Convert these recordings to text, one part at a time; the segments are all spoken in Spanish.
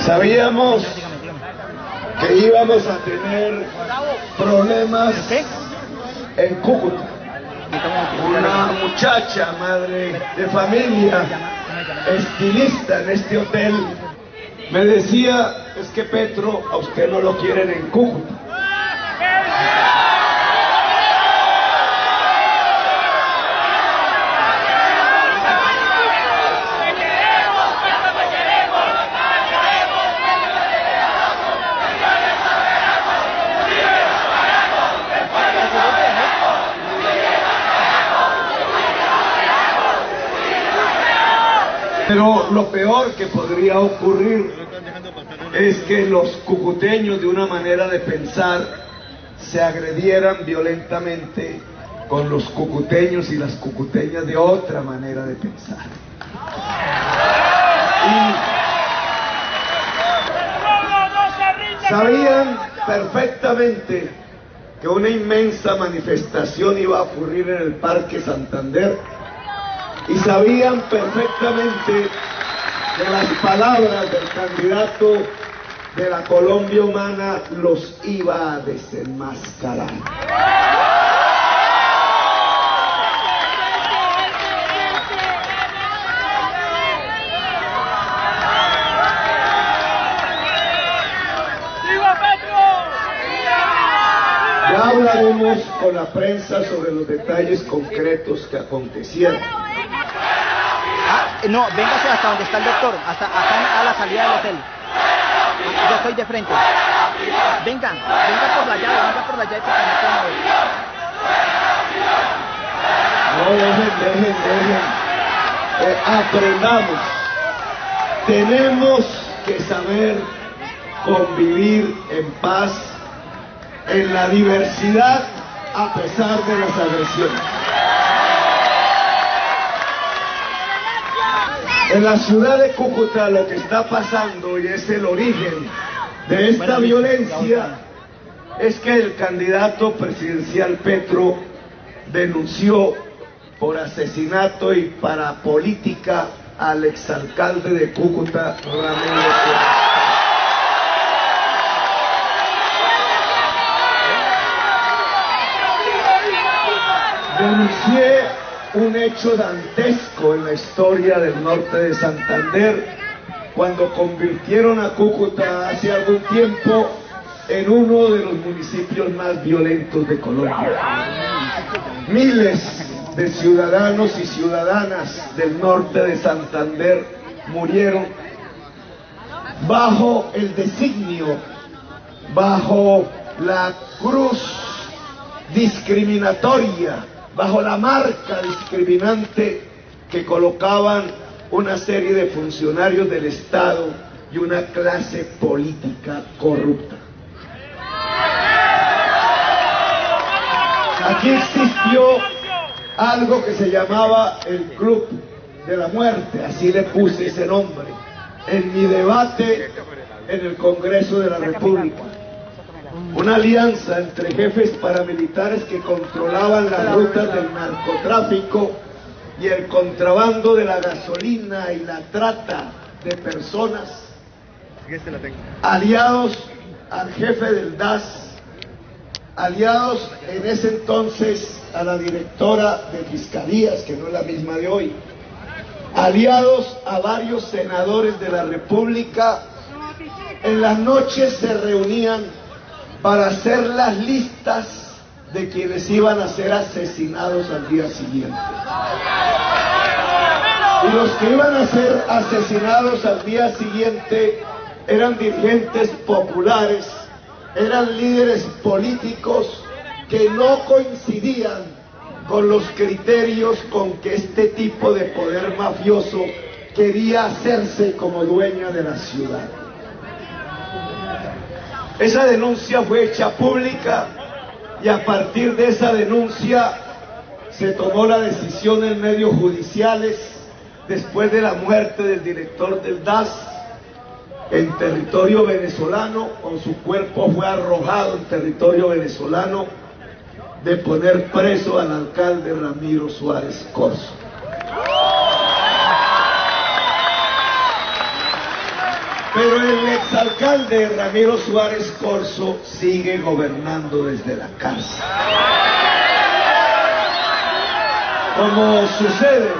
Sabíamos que íbamos a tener problemas en Cúcuta. Una muchacha, madre de familia, estilista en este hotel, me decía: es que Petro, a usted no lo quieren en Cúcuta. Pero lo peor que podría ocurrir es que los cucuteños, de una manera de pensar, se agredieran violentamente con los cucuteños y las cucuteñas de otra manera de pensar. Y sabían perfectamente que una inmensa manifestación iba a ocurrir en el Parque Santander, y sabían perfectamente que las palabras del candidato de la Colombia Humana los iba a desenmascarar. Ya hablaremos con la prensa sobre los detalles concretos que acontecieron. No, véngase hasta donde está el doctor, hasta acá a la salida del hotel. Yo estoy de frente. Venga por la llave porque no puedo mover. No, dejen. Aprendamos. Tenemos que saber convivir en paz, en la diversidad, a pesar de las agresiones. En la ciudad de Cúcuta lo que está pasando, y es el origen de esta violencia, es que el candidato presidencial Petro denunció por asesinato y parapolítica al exalcalde de Cúcuta, Ramiro Suárez. Denuncié un hecho dantesco en la historia del norte de Santander, cuando convirtieron a Cúcuta hace algún tiempo en uno de los municipios más violentos de Colombia. Miles de ciudadanos y ciudadanas del norte de Santander murieron bajo el designio, bajo la cruz discriminatoria, bajo la marca discriminante que colocaban una serie de funcionarios del Estado y una clase política corrupta. Aquí existió algo que se llamaba el Club de la Muerte, así le puse ese nombre, en mi debate en el Congreso de la República. Una alianza entre jefes paramilitares que controlaban las rutas del narcotráfico y el contrabando de la gasolina y la trata de personas, aliados al jefe del DAS, aliados en ese entonces a la directora de Fiscalías, que no es la misma de hoy, aliados a varios senadores de la República. En las noches se reunían para hacer las listas de quienes iban a ser asesinados al día siguiente. Y los que iban a ser asesinados al día siguiente eran dirigentes populares, eran líderes políticos que no coincidían con los criterios con que este tipo de poder mafioso quería hacerse como dueña de la ciudad. Esa denuncia fue hecha pública y a partir de esa denuncia se tomó la decisión en medios judiciales, después de la muerte del director del DAS en territorio venezolano, con su cuerpo fue arrojado en territorio venezolano, de poner preso al alcalde Ramiro Suárez Corzo. Pero el exalcalde Ramiro Suárez Corzo sigue gobernando desde la cárcel. Como sucede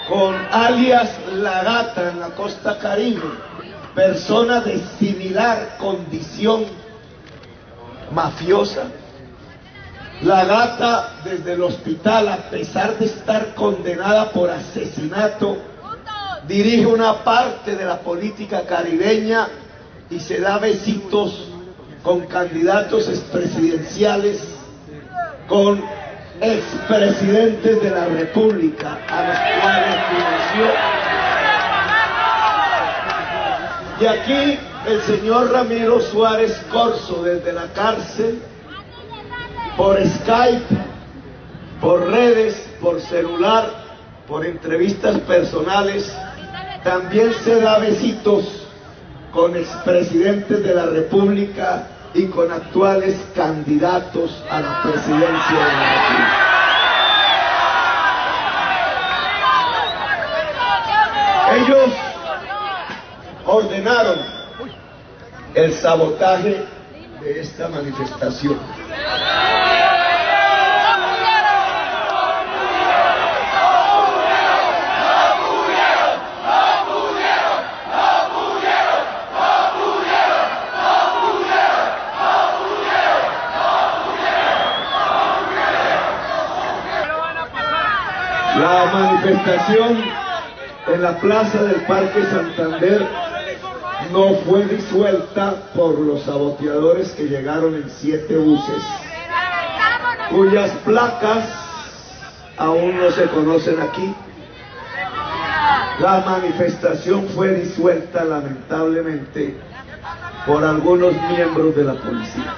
con alias La Gata en la costa caribe, persona de similar condición mafiosa. La Gata desde el hospital, a pesar de estar condenada por asesinato, dirige una parte de la política caribeña y se da besitos con candidatos expresidenciales, con expresidentes de la República, a los cuales financió. Y aquí el señor Ramiro Suárez Corzo, desde la cárcel, por Skype, por redes, por celular, por entrevistas personales, también se da besitos con expresidentes de la República y con actuales candidatos a la presidencia de la República. Ellos ordenaron el sabotaje de esta manifestación. La manifestación en la plaza del Parque Santander no fue disuelta por los saboteadores que llegaron en 7 buses, cuyas placas aún no se conocen aquí. La manifestación fue disuelta lamentablemente por algunos miembros de la policía.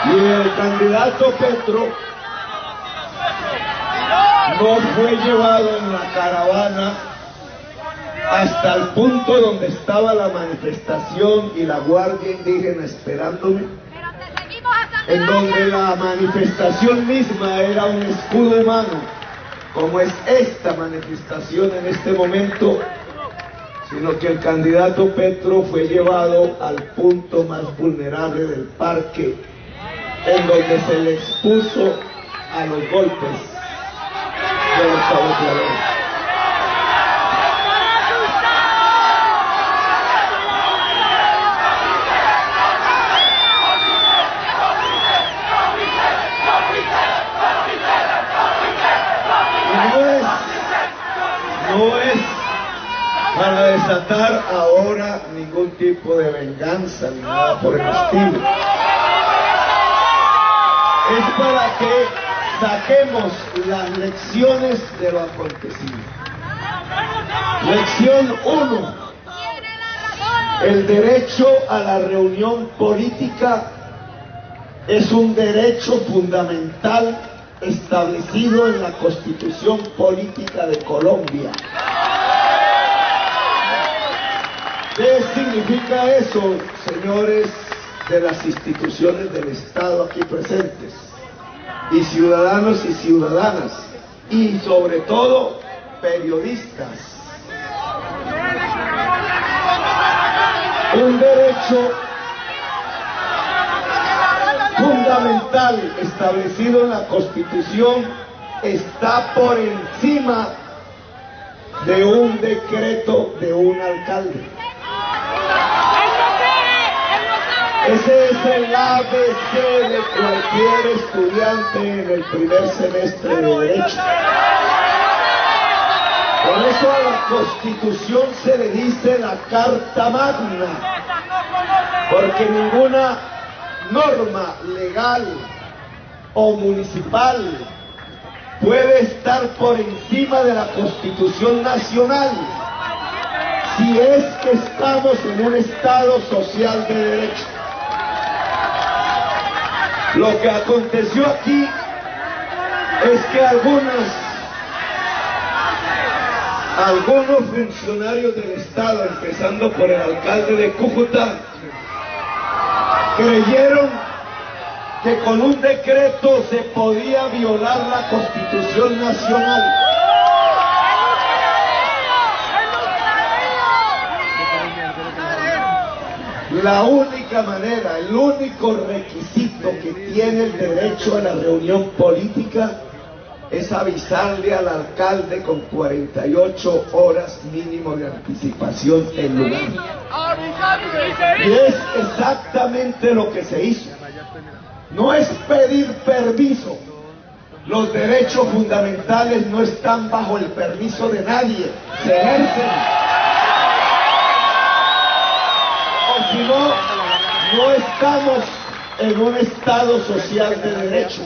Y el candidato Petro no fue llevado en la caravana hasta el punto donde estaba la manifestación y la Guardia Indígena esperándome, en donde la manifestación misma era un escudo humano, como es esta manifestación en este momento, sino que el candidato Petro fue llevado al punto más vulnerable del parque, en donde se le expuso a los golpes de los saboteadores. No es para desatar ahora ningún tipo de venganza ni nada por el estilo. Es para que saquemos las lecciones de lo acontecido. Lección 1. El derecho a la reunión política es un derecho fundamental establecido en la Constitución Política de Colombia. ¿Qué significa eso, señores de las instituciones del Estado aquí presentes, y ciudadanos y ciudadanas, y sobre todo periodistas? Un derecho fundamental establecido en la Constitución está por encima de un decreto de un alcalde. Ese es el ABC de cualquier estudiante en el primer semestre de Derecho. Por eso a la Constitución se le dice la Carta Magna, porque ninguna norma legal o municipal puede estar por encima de la Constitución Nacional, si es que estamos en un Estado social de derecho. Lo que aconteció aquí es que algunos funcionarios del Estado, empezando por el alcalde de Cúcuta, creyeron que con un decreto se podía violar la Constitución Nacional. La única manera, el único requisito que tiene el derecho a la reunión política es avisarle al alcalde con 48 horas mínimo de anticipación el lugar. Y es exactamente lo que se hizo. No es pedir permiso. Los derechos fundamentales no están bajo el permiso de nadie, se ejercen. O si no, no estamos en un estado social de derecho.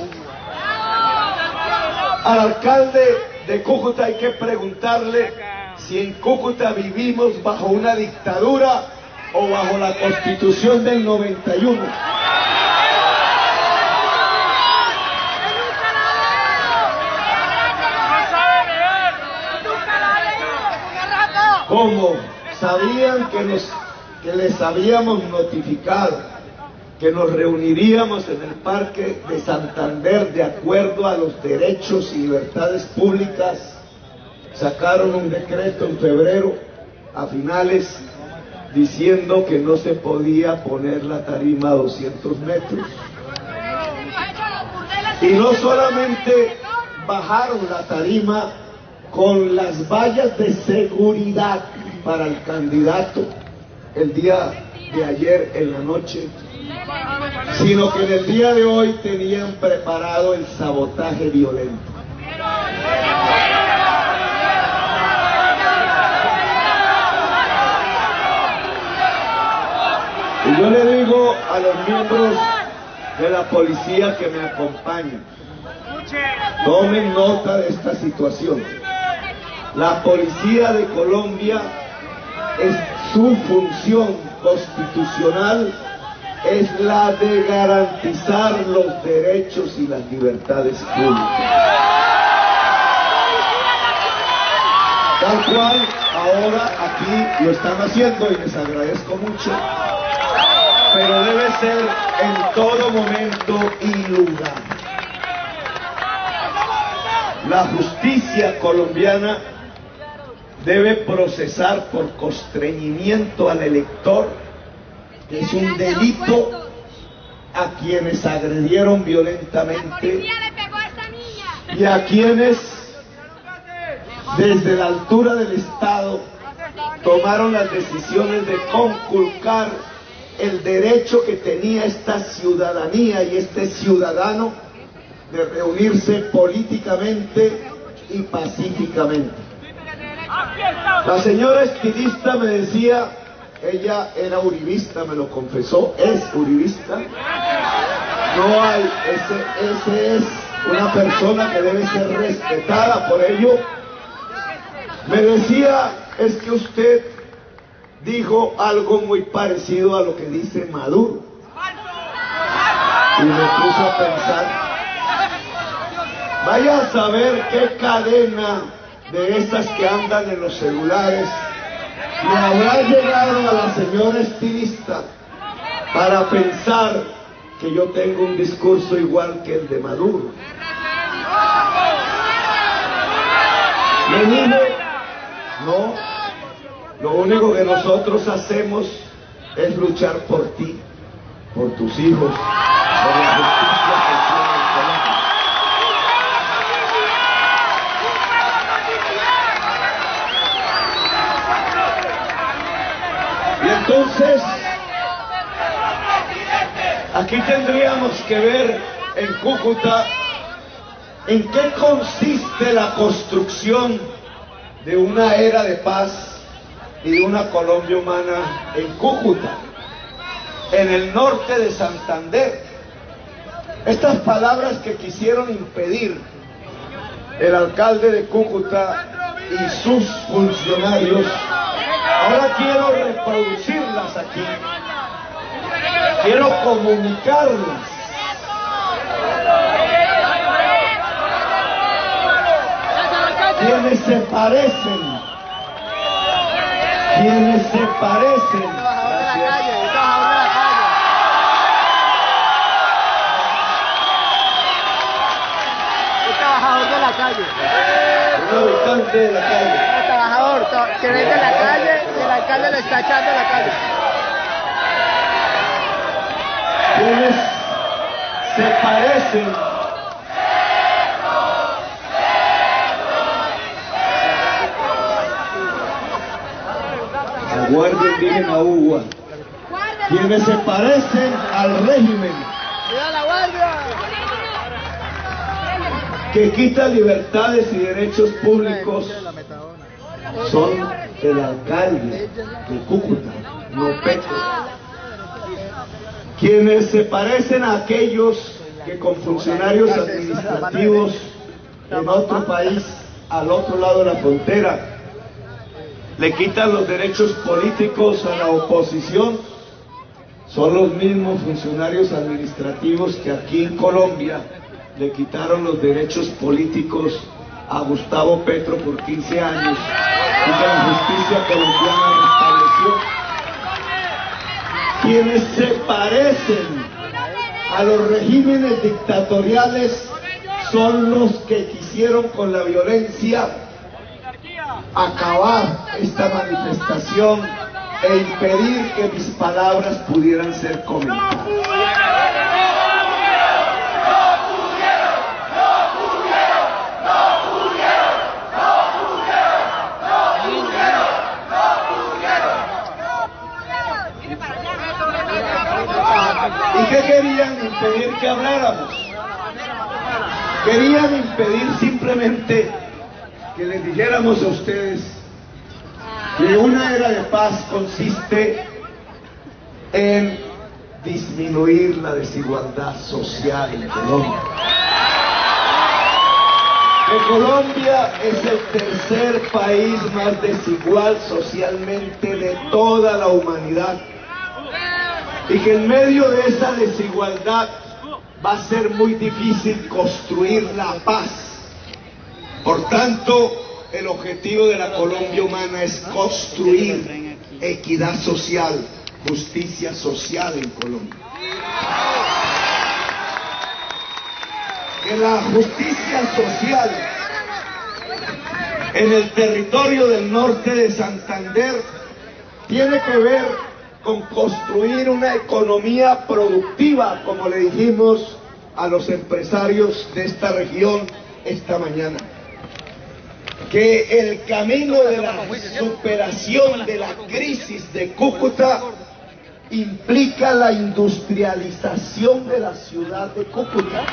Al alcalde de Cúcuta hay que preguntarle si en Cúcuta vivimos bajo una dictadura o bajo la Constitución del 91. Como sabían que les habíamos notificado que nos reuniríamos en el Parque de Santander de acuerdo a los derechos y libertades públicas, sacaron un decreto en febrero a finales diciendo que no se podía poner la tarima a 200 metros. Y no solamente bajaron la tarima con las vallas de seguridad para el candidato el día de ayer en la noche, sino que en el día de hoy tenían preparado el sabotaje violento. Y yo le digo a los miembros de la policía que me acompañan, tomen nota de esta situación. La policía de Colombia, su función constitucional es la de garantizar los derechos y las libertades públicas. Tal cual ahora aquí lo están haciendo y les agradezco mucho, pero debe ser en todo momento y lugar. La justicia colombiana debe procesar por constreñimiento al elector, que es un delito, a quienes agredieron violentamente y a quienes desde la altura del Estado tomaron las decisiones de conculcar el derecho que tenía esta ciudadanía y este ciudadano de reunirse políticamente y pacíficamente. La señora estilista me decía, ella era uribista, me lo confesó, es uribista. No hay, ese es una persona que debe ser respetada por ello. Me decía, es que usted dijo algo muy parecido a lo que dice Maduro. Y me puso a pensar, vaya a saber qué cadena de esas que andan en los celulares le habrá llegado a la señora estilista para pensar que yo tengo un discurso igual que el de Maduro. Le dije, no, lo único que nosotros hacemos es luchar por ti, por tus hijos, por la justicia social en Colombia. Y entonces, aquí tendríamos que ver en Cúcuta en qué consiste la construcción de una era de paz y de una Colombia humana en Cúcuta, en el norte de Santander. Estas palabras que quisieron impedir el alcalde de Cúcuta y sus funcionarios, ahora quiero reproducirlas aquí, quiero comunicarlas. Quienes se parecen, gracias. la calle. Un habitante de la calle. Un trabajador que vende en la calle y el alcalde lo está echando a la calle. Quienes se parecen a Guardia Indígena UGUA, quienes se parecen al régimen ¡Viva la guardia! que quita libertades y derechos públicos son el alcalde de Cúcuta, no Petro. Quienes se parecen a aquellos que con funcionarios administrativos en otro país, al otro lado de la frontera, le quitan los derechos políticos a la oposición, son los mismos funcionarios administrativos que aquí en Colombia le quitaron los derechos políticos a Gustavo Petro por 15 años y que la justicia colombiana restableció. Quienes se parecen a los regímenes dictatoriales son los que quisieron con la violencia acabar esta manifestación e impedir que mis palabras pudieran ser comentadas. ¿Y qué querían impedir que habláramos? Querían impedir simplemente que les dijéramos a ustedes que una era de paz consiste en disminuir la desigualdad social en Colombia. Que Colombia es el tercer país más desigual socialmente de toda la humanidad. Y que en medio de esa desigualdad va a ser muy difícil construir la paz. Por tanto, el objetivo de la Colombia humana es construir equidad social, justicia social en Colombia. Que la justicia social en el territorio del norte de Santander tiene que ver con construir una economía productiva, como le dijimos a los empresarios de esta región esta mañana. Que el camino de la superación de la crisis de Cúcuta implica la industrialización de la ciudad de Cúcuta.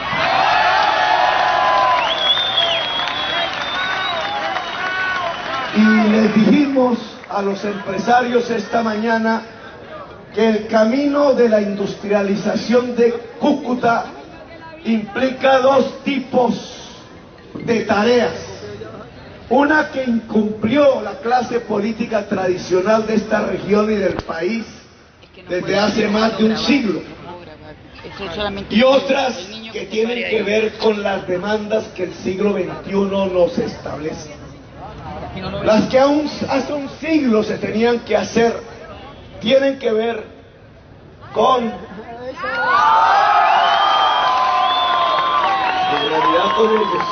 Y les dijimos a los empresarios esta mañana que el camino de la industrialización de Cúcuta implica dos tipos de tareas. Una que incumplió la clase política tradicional de esta región y del país desde hace más de un siglo. Y otras que tienen que ver con las demandas que el siglo XXI nos establece. Las que aún hace un siglo se tenían que hacer tienen que ver con en realidad con ellos,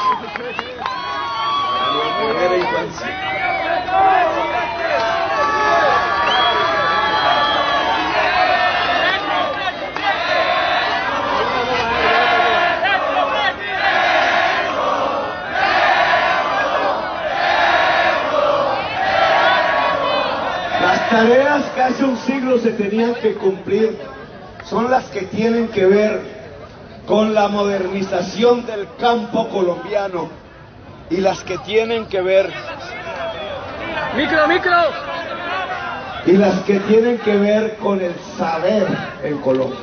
la primera infancia. Las tareas que hace un siglo se tenían que cumplir son las que tienen que ver con la modernización del campo colombiano y las que tienen que ver y las que tienen que ver con el saber en Colombia.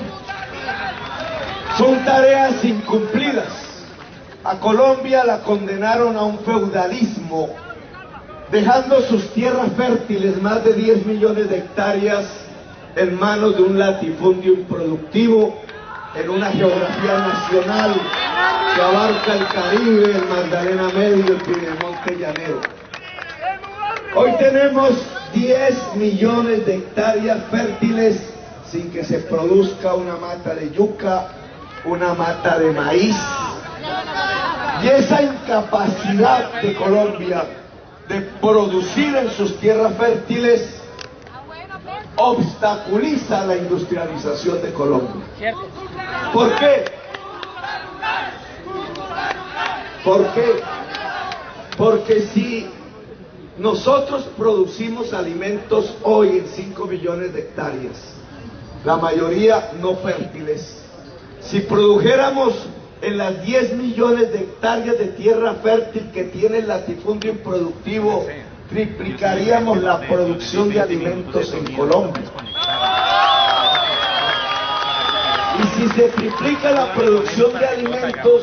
Son tareas incumplidas. A Colombia la condenaron a un feudalismo, dejando sus tierras fértiles, más de 10 millones de hectáreas, en manos de un latifundio improductivo, en una geografía nacional que abarca el Caribe, el Magdalena Medio, el Piedemonte Llanero. Hoy tenemos 10 millones de hectáreas fértiles sin que se produzca una mata de yuca, una mata de maíz, Y esa incapacidad de Colombia de producir en sus tierras fértiles obstaculiza la industrialización de Colombia. ¿Por qué? ¿Por qué? Porque si nosotros producimos alimentos hoy en 5 millones de hectáreas, la mayoría no fértiles, si produjéramos en las 10 millones de hectáreas de tierra fértil que tiene el latifundio improductivo, triplicaríamos la producción de alimentos en Colombia. Y si se triplica la producción de alimentos,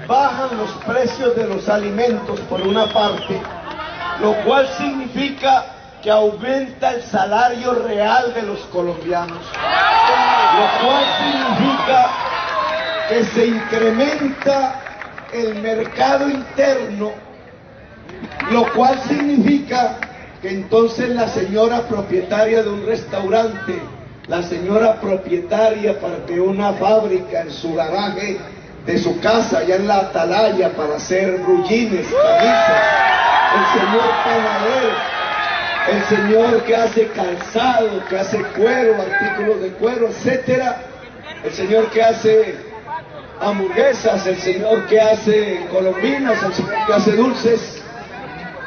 bajan los precios de los alimentos por una parte, lo cual significa que aumenta el salario real de los colombianos, lo cual significa que se incrementa el mercado interno, lo cual significa que entonces la señora propietaria de un restaurante, la señora propietaria de una fábrica en su garaje de su casa, allá en la Atalaya, para hacer rullines, camisas, el señor panadero, el señor que hace calzado, que hace cuero, artículos de cuero, etcétera, el señor que hace hamburguesas, el señor que hace colombinas, el señor que hace dulces,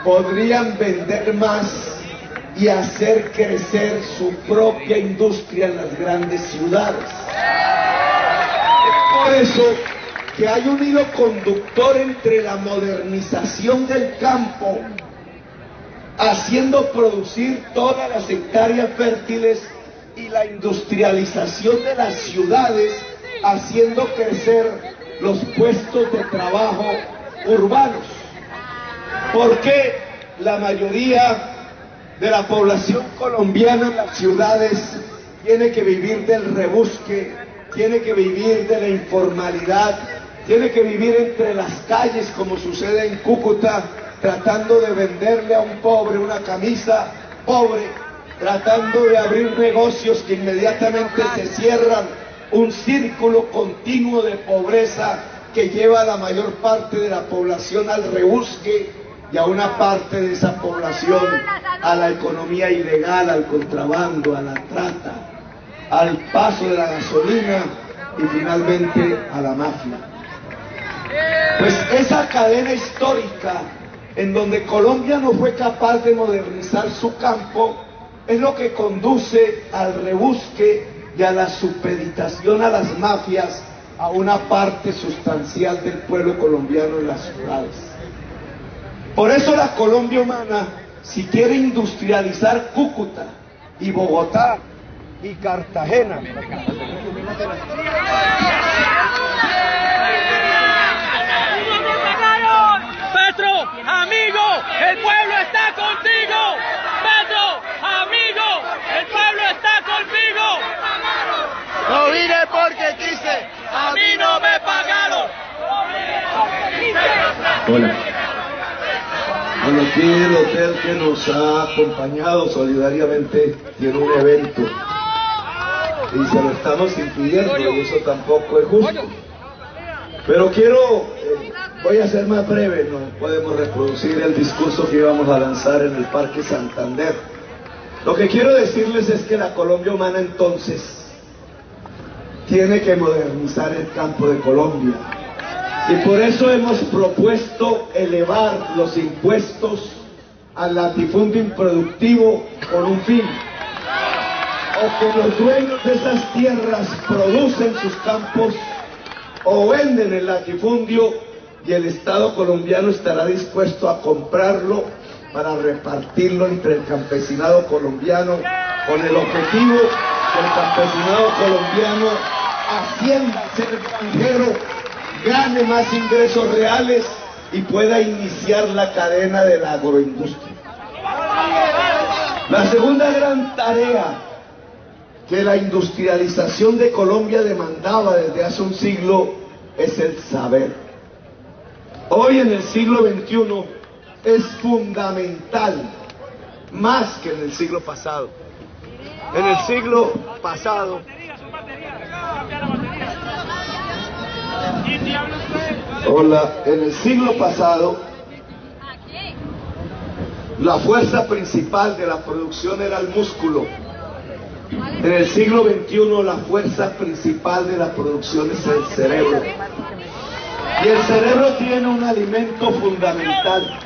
podrían vender más y hacer crecer su propia industria en las grandes ciudades. Es por eso que hay un hilo conductor entre la modernización del campo, haciendo producir todas las hectáreas fértiles, y la industrialización de las ciudades, haciendo crecer los puestos de trabajo urbanos. Porque la mayoría de la población colombiana en las ciudades tiene que vivir del rebusque, tiene que vivir de la informalidad, tiene que vivir entre las calles, como sucede en Cúcuta, tratando de venderle a un pobre una camisa pobre, tratando de abrir negocios que inmediatamente se cierran, un círculo continuo de pobreza que lleva a la mayor parte de la población al rebusque y a una parte de esa población a la economía ilegal, al contrabando, a la trata, al paso de la gasolina y finalmente a la mafia. Pues esa cadena histórica en donde Colombia no fue capaz de modernizar su campo es lo que conduce al rebusque y a la supeditación a las mafias a una parte sustancial del pueblo colombiano en las ciudades. Por eso la Colombia humana, si quiere industrializar Cúcuta y Bogotá y Cartagena, Petro, amigo, el pueblo está contigo. Petro, amigo, el pueblo está contigo. No vine porque quise, A mí no me pagaron. hola. Bueno, aquí el hotel que nos ha acompañado solidariamente tiene un evento y se lo estamos impidiendo, y eso tampoco es justo. Pero voy a ser más breve, no podemos reproducir el discurso que íbamos a lanzar en el Parque Santander. Lo que quiero decirles es que la Colombia humana entonces tiene que modernizar el campo de Colombia. Y por eso hemos propuesto elevar los impuestos al latifundio improductivo con un fin: o que los dueños de esas tierras producen sus campos o venden el latifundio, y el Estado colombiano estará dispuesto a comprarlo para repartirlo entre el campesinado colombiano, con el objetivo que el campesinado colombiano ascienda a ser extranjero, gane más ingresos reales y pueda iniciar la cadena de la agroindustria. La segunda gran tarea que la industrialización de Colombia demandaba desde hace un siglo es el saber. Hoy en el siglo XXI es fundamental, más que en el siglo pasado. En el siglo pasado Hola, en el siglo pasado, la fuerza principal de la producción era el músculo. En el siglo XXI, la fuerza principal de la producción es el cerebro. Y el cerebro tiene un alimento fundamental.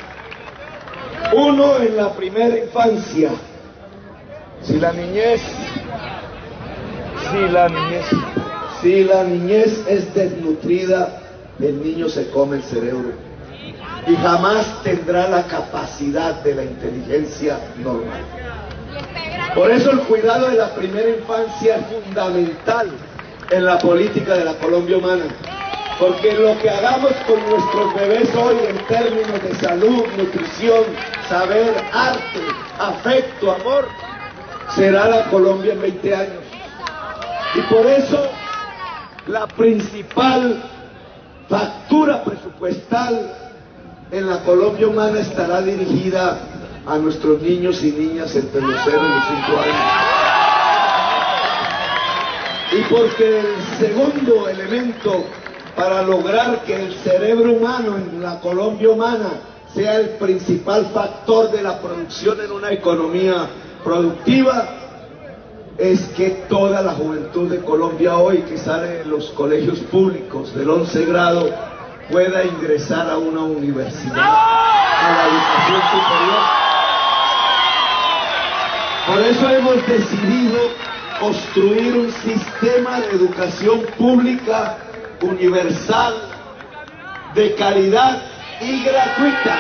Uno, en la primera infancia. Si la niñez es desnutrida, el niño se come el cerebro y jamás tendrá la capacidad de la inteligencia normal. Por eso el cuidado de la primera infancia es fundamental en la política de la Colombia humana, porque lo que hagamos con nuestros bebés hoy en términos de salud, nutrición, saber, arte, afecto, amor, será la Colombia en 20 años. Y por eso la principal factura presupuestal en la Colombia humana estará dirigida a nuestros niños y niñas entre los 0 y los 5 años. Y porque el segundo elemento para lograr que el cerebro humano en la Colombia humana sea el principal factor de la producción en una economía productiva, es que toda la juventud de Colombia hoy que sale de los colegios públicos del 11 grado pueda ingresar a una universidad, a la educación superior. Por eso hemos decidido construir un sistema de educación pública universal, de calidad y gratuita.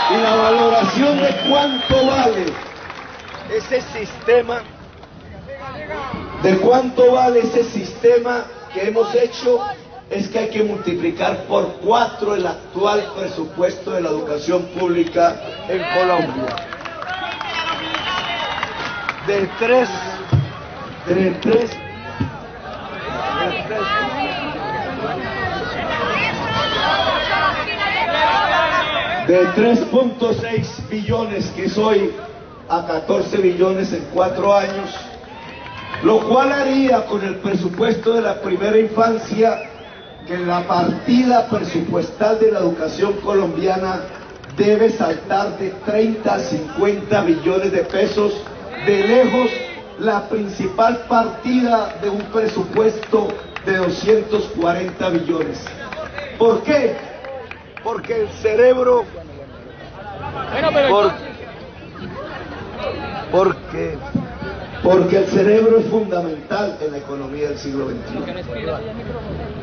Y la valoración de cuánto vale ese sistema, que hemos hecho, es que hay que multiplicar por 4 el actual presupuesto de la educación pública en Colombia. De 3.6 billones que es hoy a 14 billones en 4 años, lo cual haría con el presupuesto de la primera infancia que la partida presupuestal de la educación colombiana debe saltar de 30 a 50 billones de pesos, de lejos la principal partida de un presupuesto de 240 billones. ¿Por qué? Porque el cerebro, porque el cerebro es fundamental en la economía del siglo XXI.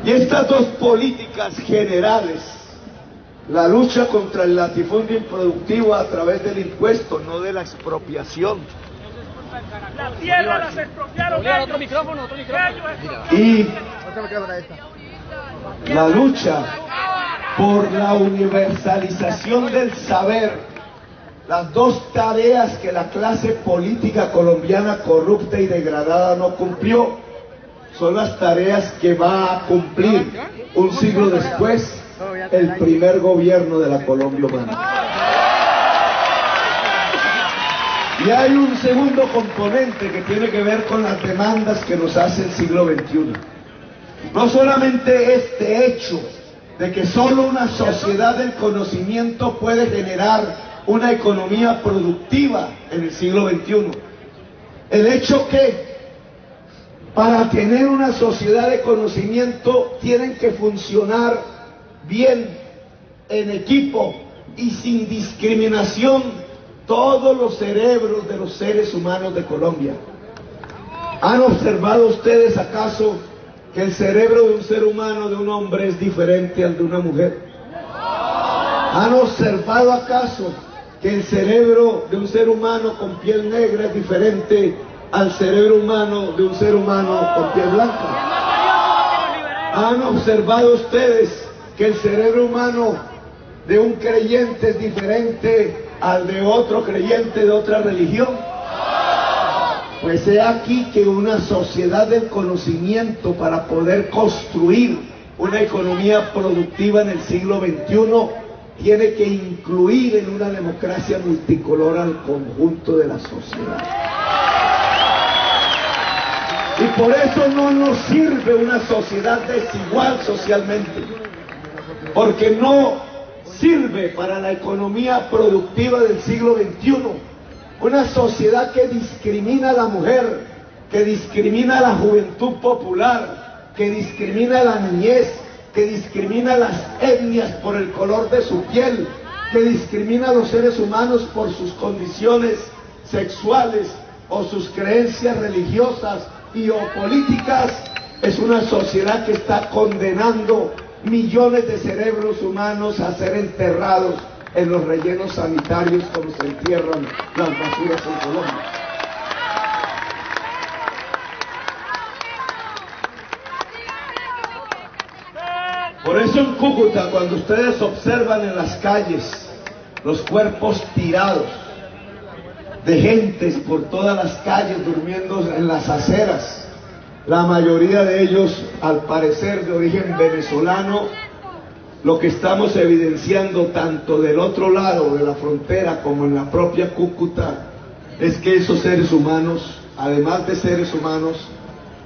Y estas dos políticas generales, la lucha contra el latifundio improductivo a través del impuesto, no de la expropiación. La tierra las expropiaron. Otro micrófono. Y la lucha por la universalización del saber. Las dos tareas que la clase política colombiana corrupta y degradada no cumplió son las tareas que va a cumplir un siglo después el primer gobierno de la Colombia humana. Y hay un segundo componente que tiene que ver con las demandas que nos hace el siglo XXI. No solamente este hecho de que solo una sociedad del conocimiento puede generar una economía productiva en el siglo XXI. El hecho que para tener una sociedad de conocimiento tienen que funcionar bien, en equipo y sin discriminación todos los cerebros de los seres humanos de Colombia. ¿Han observado ustedes acaso que el cerebro de un ser humano, de un hombre, es diferente al de una mujer? ¿Han observado acaso que el cerebro de un ser humano con piel negra es diferente al cerebro humano de un ser humano con piel blanca? ¿Han observado ustedes que el cerebro humano de un creyente es diferente al de otro creyente de otra religión? Pues he aquí que una sociedad del conocimiento, para poder construir una economía productiva en el siglo XXI, tiene que incluir en una democracia multicolor al conjunto de la sociedad. Y por eso no nos sirve una sociedad desigual socialmente, porque no sirve para la economía productiva del siglo XXI. Una sociedad que discrimina a la mujer, que discrimina a la juventud popular, que discrimina a la niñez, que discrimina a las etnias por el color de su piel, que discrimina a los seres humanos por sus condiciones sexuales o sus creencias religiosas y o políticas, es una sociedad que está condenando millones de cerebros humanos a ser enterrados en los rellenos sanitarios como se entierran las basuras en Colombia. Por eso en Cúcuta, cuando ustedes observan en las calles los cuerpos tirados de gentes por todas las calles durmiendo en las aceras, la mayoría de ellos al parecer de origen venezolano, lo que estamos evidenciando tanto del otro lado de la frontera como en la propia Cúcuta es que esos seres humanos, además de seres humanos,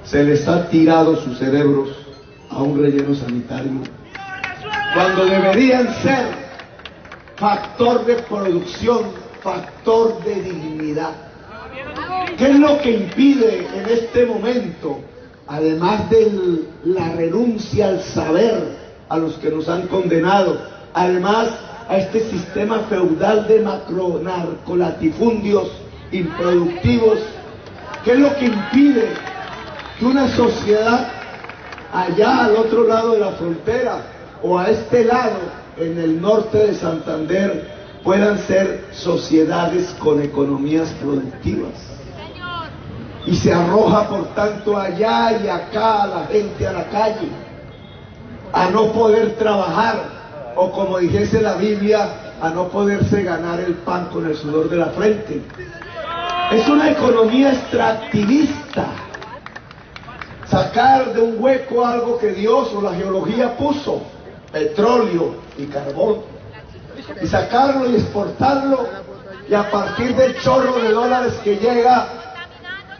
se les ha tirado sus cerebros a un relleno sanitario, cuando deberían ser factor de producción, factor de dignidad. ¿Qué es lo que impide en este momento, además de la renuncia al saber a los que nos han condenado, además a este sistema feudal de macronarcolatifundios improductivos? ¿Qué es lo que impide que una sociedad allá al otro lado de la frontera o a este lado en el norte de Santander puedan ser sociedades con economías productivas? Y se arroja por tanto allá y acá a la gente a la calle a no poder trabajar, o como dijese la Biblia, a no poderse ganar el pan con el sudor de la frente. Es una economía extractivista, sacar de un hueco algo que Dios o la geología puso, petróleo y carbón, y sacarlo y exportarlo, y a partir del chorro de dólares que llega,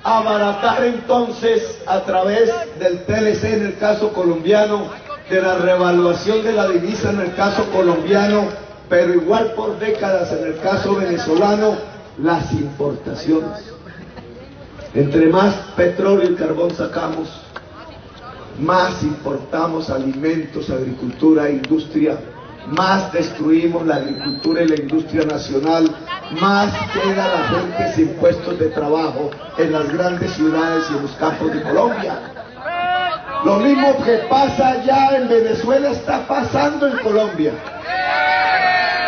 abaratar entonces a través del TLC en el caso colombiano, de la revaluación de la divisa en el caso colombiano, pero igual por décadas en el caso venezolano, las importaciones. Entre más petróleo y carbón sacamos, más importamos alimentos, agricultura e industria, más destruimos la agricultura y la industria nacional, más queda la gente sin puestos de trabajo en las grandes ciudades y en los campos de Colombia. Lo mismo que pasa allá en Venezuela está pasando en Colombia.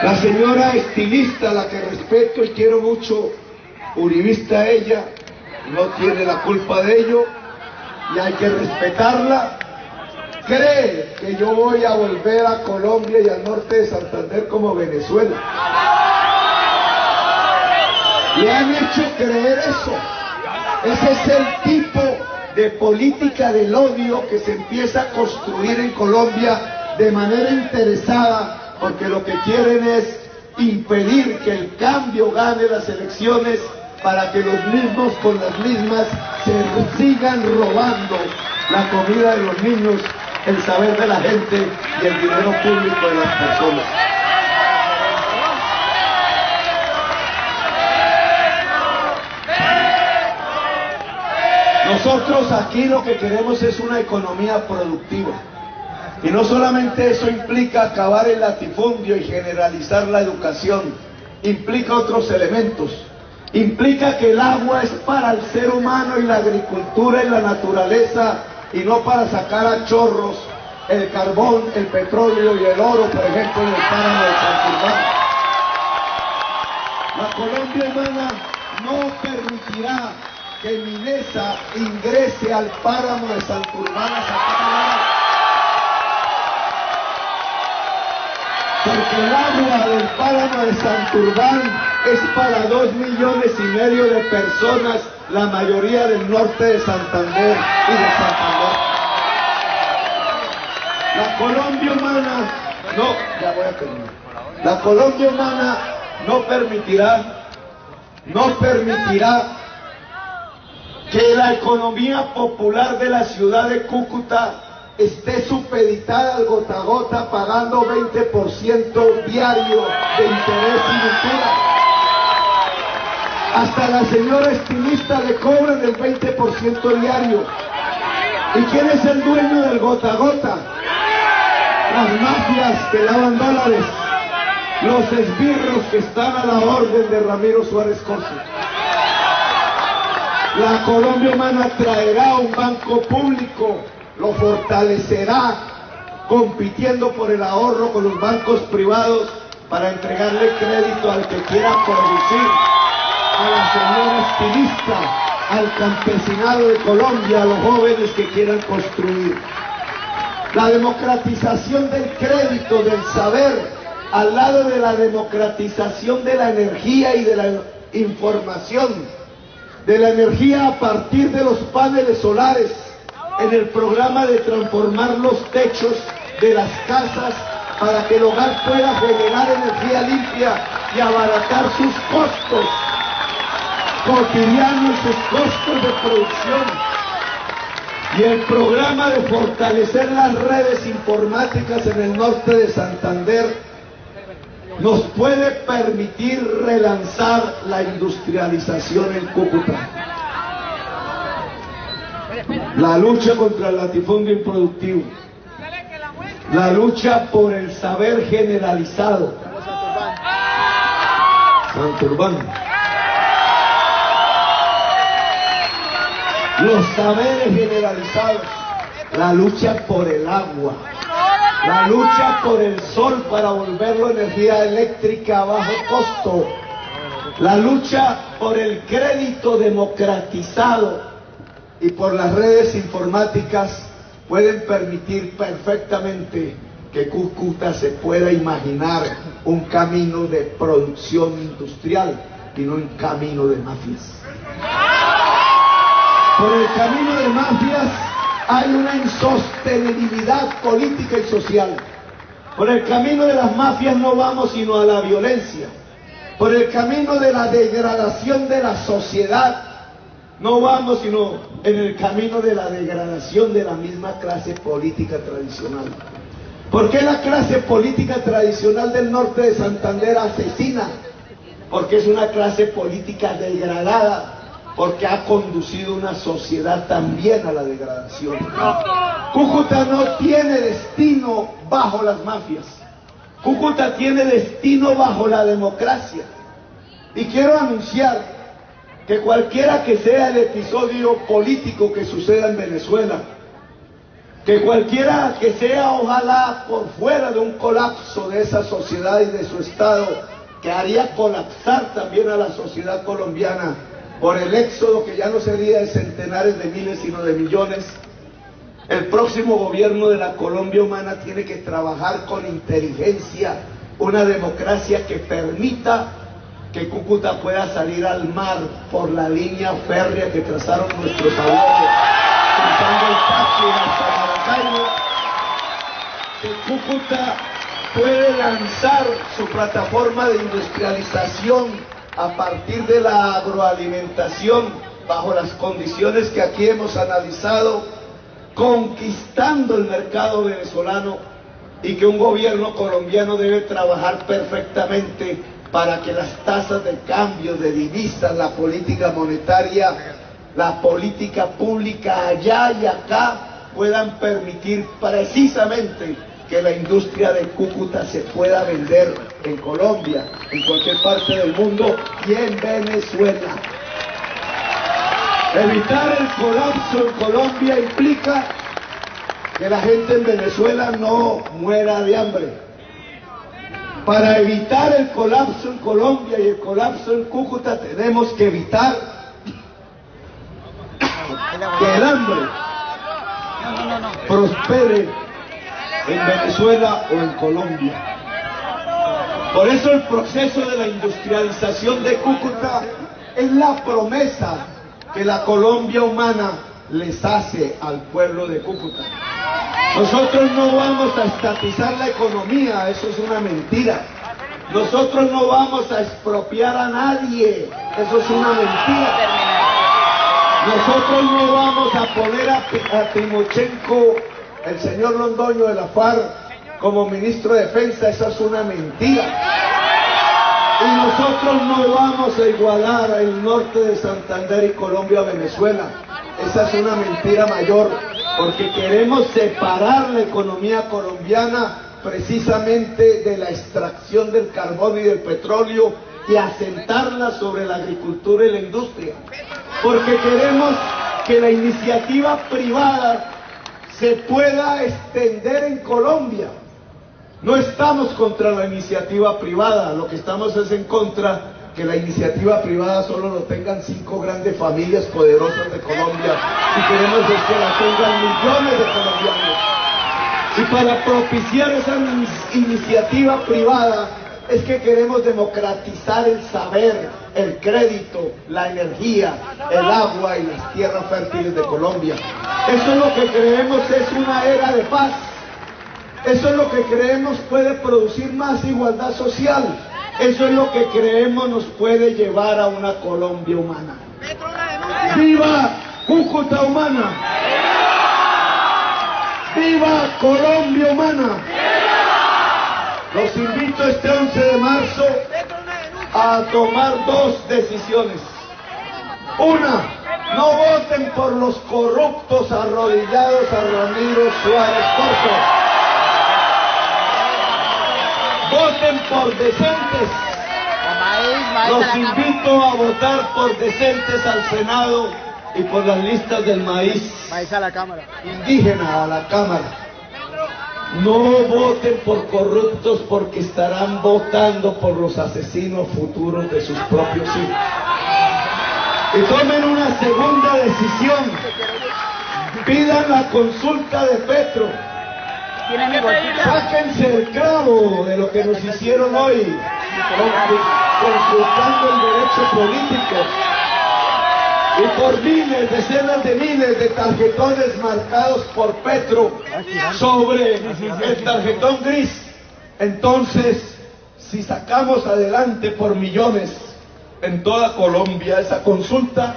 La señora estilista, la que respeto y quiero mucho, uribista ella, no tiene la culpa de ello y hay que respetarla, cree que yo voy a volver a Colombia y al norte de Santander como Venezuela. Le han hecho creer eso. Ese es el tipo de política del odio que se empieza a construir en Colombia de manera interesada, porque lo que quieren es impedir que el cambio gane las elecciones para que los mismos con las mismas se sigan robando la comida de los niños, el saber de la gente y el dinero público de las personas. Nosotros aquí lo que queremos es una economía productiva. Y no solamente eso implica acabar el latifundio y generalizar la educación, implica otros elementos. Implica que el agua es para el ser humano y la agricultura y la naturaleza, y no para sacar a chorros el carbón, el petróleo y el oro, por ejemplo, en el páramo de Santurbán. La Colombia humana no permitirá que Minesa ingrese al páramo de Santurbán a sacar agua, porque el agua del páramo de Santurbán es para 2,5 millones de personas, la mayoría del norte de Santander y de Santander. La Colombia humana la Colombia humana no permitirá que la economía popular de la ciudad de Cúcuta esté supeditada al gota a gota, pagando 20% diario de interés y usura. Hasta la señora estilista le cobran el 20% diario. ¿Y quién es el dueño del gota a gota? Las mafias que lavan dólares, los esbirros que están a la orden de Ramiro Suárez Coso. La Colombia Humana traerá un banco público, lo fortalecerá, compitiendo por el ahorro con los bancos privados para entregarle crédito al que quiera producir, a la señora estilista, al campesinado de Colombia, a los jóvenes que quieran construir. La democratización del crédito, del saber, al lado de la democratización de la energía y de la información, de la energía a partir de los paneles solares, en el programa de transformar los techos de las casas para que el hogar pueda generar energía limpia y abaratar sus costos cotidianos, sus costos de producción. Y el programa de fortalecer las redes informáticas en el norte de Santander nos puede permitir relanzar la industrialización en Cúcuta. La lucha contra el latifundio improductivo, la lucha por el saber generalizado. Santurbán. Los saberes generalizados, la lucha por el agua, la lucha por el sol para volverlo energía eléctrica a bajo costo, la lucha por el crédito democratizado y por las redes informáticas pueden permitir perfectamente que Cúcuta se pueda imaginar un camino de producción industrial y no un camino de mafias. Por el camino de mafias hay una insostenibilidad política y social. Por el camino de las mafias no vamos sino a la violencia. Por el camino de la degradación de la sociedad no vamos sino en el camino de la degradación de la misma clase política tradicional. ¿Por qué la clase política tradicional del norte de Santander asesina? Porque es una clase política degradada, porque ha conducido una sociedad también a la degradación. Cúcuta no tiene destino bajo las mafias. Cúcuta tiene destino bajo la democracia. Y quiero anunciar que cualquiera que sea el episodio político que suceda en Venezuela, que cualquiera que sea, ojalá por fuera de un colapso de esa sociedad y de su Estado, que haría colapsar también a la sociedad colombiana, por el éxodo que ya no sería de centenares de miles sino de millones, el próximo gobierno de la Colombia Humana tiene que trabajar con inteligencia una democracia que permita que Cúcuta pueda salir al mar por la línea férrea que trazaron nuestros abuelos, cruzando el Táchira hasta Maracaibo, que Cúcuta puede lanzar su plataforma de industrialización a partir de la agroalimentación, bajo las condiciones que aquí hemos analizado, conquistando el mercado venezolano, y que un gobierno colombiano debe trabajar perfectamente para que las tasas de cambio de divisas, la política monetaria, la política pública allá y acá puedan permitir precisamente que la industria de Cúcuta se pueda vender en Colombia, en cualquier parte del mundo y en Venezuela. Evitar el colapso en Colombia implica que la gente en Venezuela no muera de hambre. Para evitar el colapso en Colombia y el colapso en Cúcuta tenemos que evitar que el hambre prospere en Venezuela o en Colombia. Por eso el proceso de la industrialización de Cúcuta es la promesa que la Colombia Humana les hace al pueblo de Cúcuta. Nosotros no vamos a estatizar la economía, eso es una mentira. Nosotros no vamos a expropiar a nadie, eso es una mentira. Nosotros no vamos a poner a Timochenko, el señor Londoño de la FARC, como ministro de Defensa. Esa es una mentira. Y nosotros no vamos a igualar el norte de Santander y Colombia a Venezuela. Esa es una mentira mayor, porque queremos separar la economía colombiana precisamente de la extracción del carbón y del petróleo y asentarla sobre la agricultura y la industria. Porque queremos que la iniciativa privada se pueda extender en Colombia. No estamos contra la iniciativa privada, lo que estamos es en contra que la iniciativa privada solo lo tengan 5 grandes familias poderosas de Colombia, y queremos es que la tengan millones de colombianos. Y para propiciar esa iniciativa privada es que queremos democratizar el saber, el crédito, la energía, el agua y las tierras fértiles de Colombia. Eso es lo que creemos es una era de paz. Eso es lo que creemos puede producir más igualdad social. Eso es lo que creemos nos puede llevar a una Colombia humana. ¡Viva Cúcuta humana! ¡Viva Colombia humana! Los invito este 11 de marzo a tomar 2 decisiones. Una, no voten por los corruptos arrodillados a Ramiro Suárez Corso. Voten por decentes. Los invito a votar por decentes al Senado y por las listas del maíz a la Cámara. Indígena a la Cámara. No voten por corruptos, porque estarán votando por los asesinos futuros de sus propios hijos. Y tomen una segunda decisión. Pidan la consulta de Petro. Sáquense el clavo de lo que nos hicieron hoy, consultando el derecho político. Y por miles, decenas de miles de tarjetones marcados por Petro sobre el tarjetón gris. Entonces, si sacamos adelante por millones en toda Colombia esa consulta,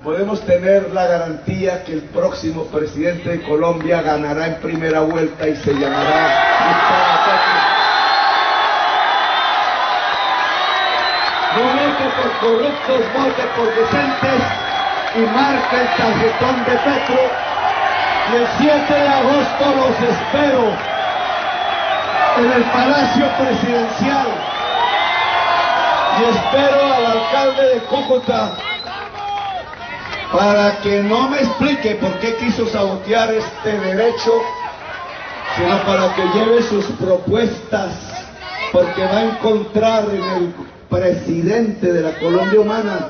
podemos tener la garantía que el próximo presidente de Colombia ganará en primera vuelta y se llamará Gustavo Petro. No vote por corruptos, vote por decentes y marque el tarjetón de Petro. Y el 7 de agosto los espero en el Palacio Presidencial. Y espero al alcalde de Cúcuta para que no me explique por qué quiso sabotear este derecho, sino para que lleve sus propuestas, porque va a encontrar en el presidente de la Colombia humana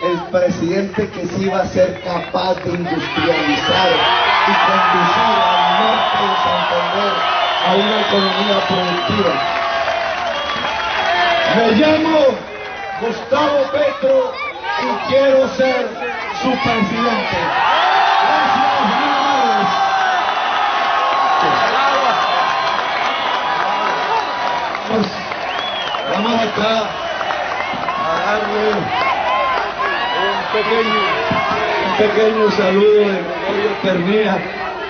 el presidente que sí va a ser capaz de industrializar y conducir al norte de Santander a una economía productiva. Me llamo Gustavo Petro y quiero ser su presidente. Gracias, muy amables. Vamos acá a darle un pequeño saludo de Gregorio Pernía,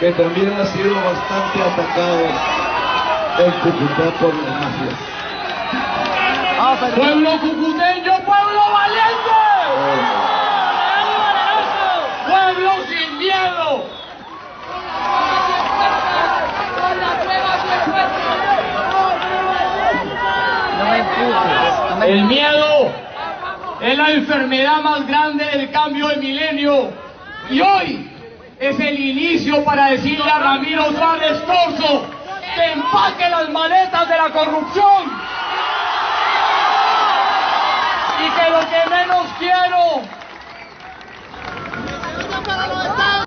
que también ha sido bastante atacado en Cúcuta por las mafias. Pueblo cucuteño, pueblo valiente. Pueblo sin miedo. El miedo es la enfermedad más grande del cambio de milenio, y hoy es el inicio para decirle a Ramiro Suárez Corso que empaque las maletas de la corrupción